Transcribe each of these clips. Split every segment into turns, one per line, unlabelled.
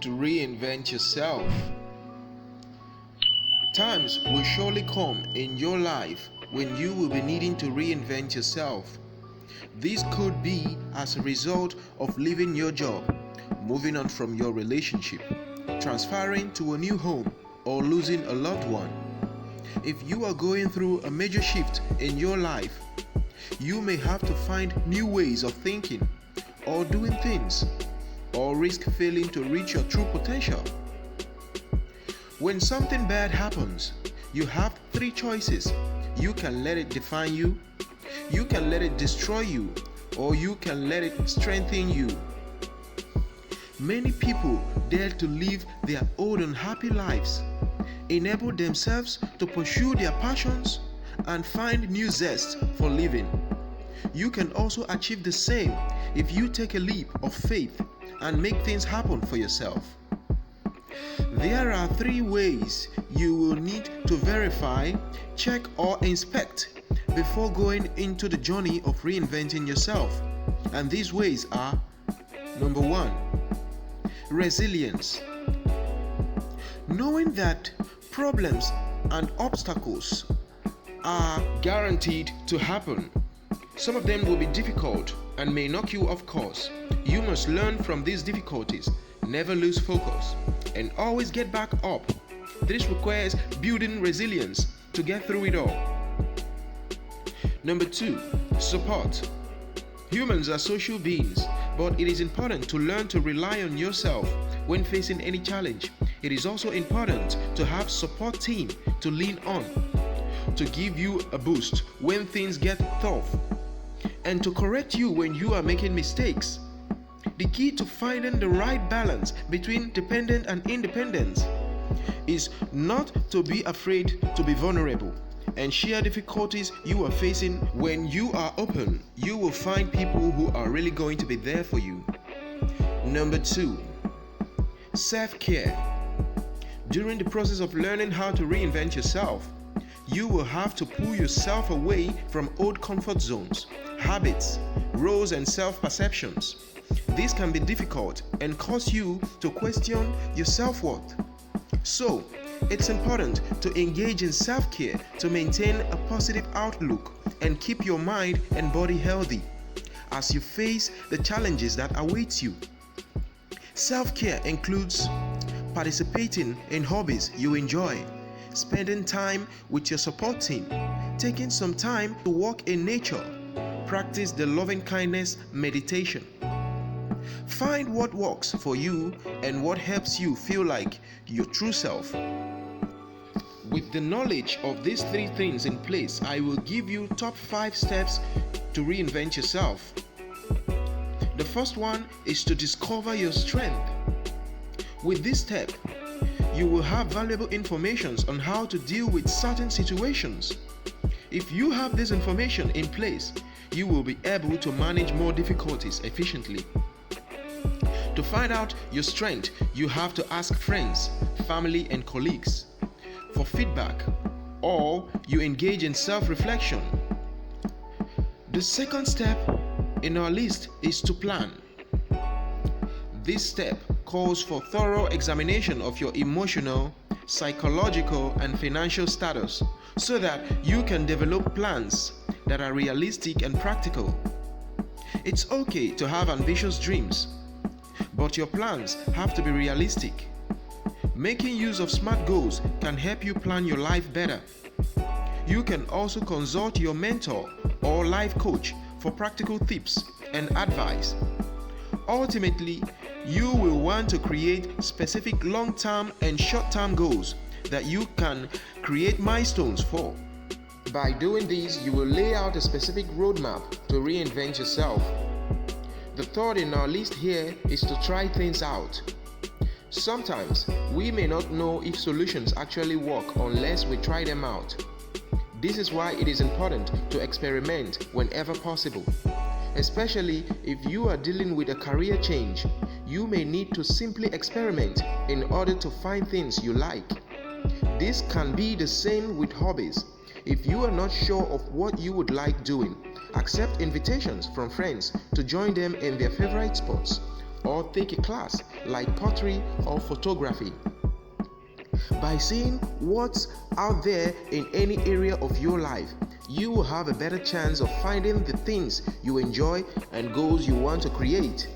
to reinvent yourself. Times will surely come in your life when you will be needing to reinvent yourself. This could be as a result of leaving your job, moving on from your relationship, transferring to a new home, or losing a loved one. If you are going through a major shift in your life, you may have to find new ways of thinking or doing things, or risk failing to reach your true potential. When something bad happens, you have three choices. You can let it define you, you can let it destroy you, or you can let it strengthen you. Many people dare to live their old unhappy lives, enable themselves to pursue their passions, and find new zest for living. You can also achieve the same if you take a leap of faith and make things happen for yourself. There are three ways you will need to verify, check, or inspect before going into the journey of reinventing yourself. And these ways are: number one, resilience. Knowing that problems and obstacles are guaranteed to happen. Some of them will be difficult and may knock you off course. You must learn from these difficulties, never lose focus, and always get back up. This requires building resilience to get through it all. Number two, support. Humans are social beings, but it is important to learn to rely on yourself when facing any challenge. It is also important to have a support team to lean on, to give you a boost when things get tough, and to correct you when you are making mistakes. The key to finding the right balance between dependence and independence is not to be afraid to be vulnerable and share difficulties you are facing. When you are open, you will find people who are really going to be there for you. Number two, self-care. During the process of learning how to reinvent yourself, you will have to pull yourself away from old comfort zones, habits, roles, and self-perceptions. This can be difficult and cause you to question your self-worth. So, it's important to engage in self-care to maintain a positive outlook and keep your mind and body healthy as you face the challenges that await you. Self-care includes participating in hobbies you enjoy, spending time with your support team, taking some time to walk in nature, practice the loving kindness meditation. Find what works for you and what helps you feel like your true self. With the knowledge of these three things in place, I will give you top 5 steps to reinvent yourself. The first one is to discover your strength. With this step, you will have valuable information on how to deal with certain situations. If you have this information in place, you will be able to manage more difficulties efficiently. To find out your strength, you have to ask friends, family, and colleagues for feedback, or you engage in self-reflection. The second step in our list is to plan. This step calls for thorough examination of your emotional, psychological, and financial status so that you can develop plans that are realistic and practical. It's okay to have ambitious dreams, but your plans have to be realistic. Making use of SMART goals can help you plan your life better. You can also consult your mentor or life coach for practical tips and advice. Ultimately, you will want to create specific long-term and short-term goals that you can create milestones for. By doing this, you will lay out a specific roadmap to reinvent yourself. The third in our list here is to try things out. Sometimes we may not know if solutions actually work unless we try them out. This is why it is important to experiment whenever possible. Especially if you are dealing with a career change, you may need to simply experiment in order to find things you like. This can be the same with hobbies. If you are not sure of what you would like doing, accept invitations from friends to join them in their favorite sports or take a class like pottery or photography. By seeing what's out there in any area of your life, you will have a better chance of finding the things you enjoy and goals you want to create.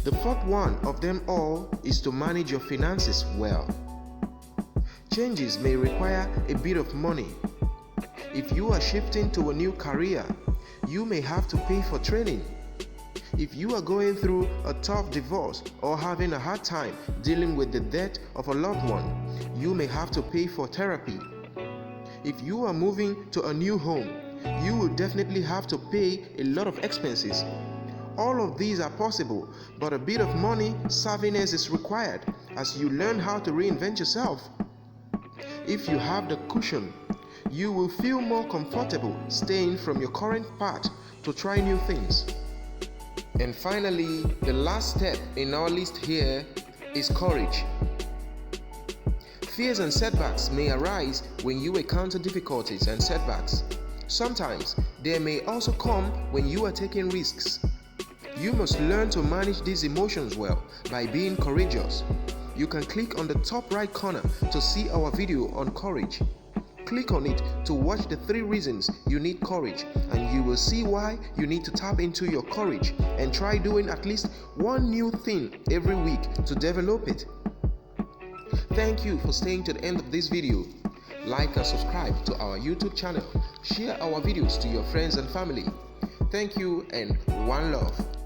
The fourth one of them all is to manage your finances well. Changes may require a bit of money. If you are shifting to a new career, you may have to pay for training. If you are going through a tough divorce or having a hard time dealing with the death of a loved one, you may have to pay for therapy. If you are moving to a new home, you will definitely have to pay a lot of expenses. All of these are possible, but a bit of money savviness is required as you learn how to reinvent yourself. If you have the cushion, you will feel more comfortable staying from your current path to try new things. And finally, the last step in our list here is courage. Fears and setbacks may arise when you encounter difficulties and setbacks. Sometimes they may also come when you are taking risks. You must learn to manage these emotions well by being courageous. You can click on the top right corner to see our video on courage. Click on it to watch the 3 reasons you need courage, and you will see why you need to tap into your courage and try doing at least one new thing every week to develop it. Thank you for staying to the end of this video. Like and subscribe to our YouTube channel. Share our videos to your friends and family. Thank you and one love.